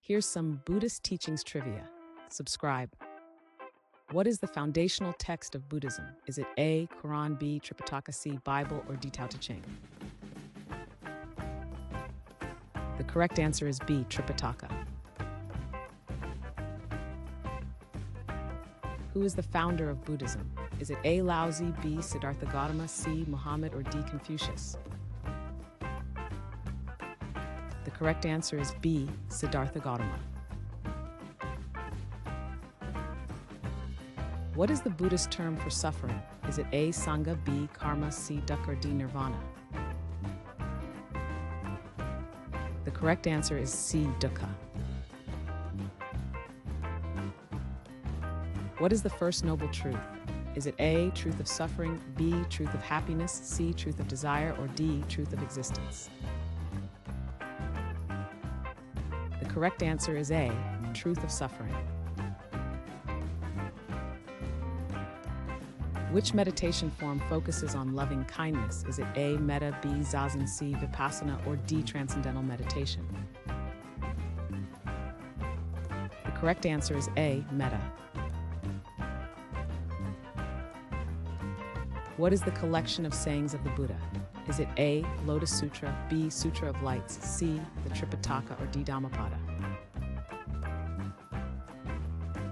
Here's some Buddhist Teachings Trivia. Subscribe. What is the foundational text of Buddhism? Is it A, Quran, B, Tripitaka, C, Bible, or D, Tao Te Ching? The correct answer is B, Tripitaka. Who is the founder of Buddhism? Is it A, Laozi, B, Siddhartha Gautama, C, Muhammad, or D, Confucius? The correct answer is B, Siddhartha Gautama. What is the Buddhist term for suffering? Is it A, Sangha, B, Karma, C, Dukkha, or D, Nirvana? The correct answer is C, Dukkha. What is the first noble truth? Is it A, truth of suffering, B, truth of happiness, C, truth of desire, or D, truth of existence? The correct answer is A, truth of suffering. Which meditation form focuses on loving kindness? Is it A, Metta, B, Zazen, C, Vipassana, or D, Transcendental Meditation? The correct answer is A, Metta. What is the collection of sayings of the Buddha? Is it A, Lotus Sutra, B, Sutra of Lights, C, the Tripitaka, or D, Dhammapada?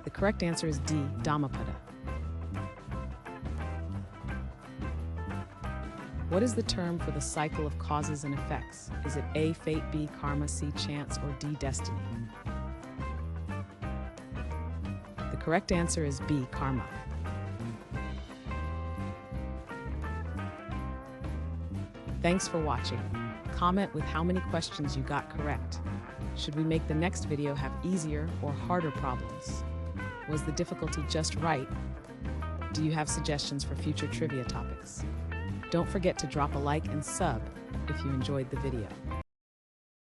The correct answer is D, Dhammapada. What is the term for the cycle of causes and effects? Is it A, fate, B, karma, C, chance, or D, destiny? The correct answer is B, karma. Thanks for watching. Comment with how many questions you got correct. Should we make the next video have easier or harder problems? Was the difficulty just right? Do you have suggestions for future trivia topics? Don't forget to drop a like and sub if you enjoyed the video.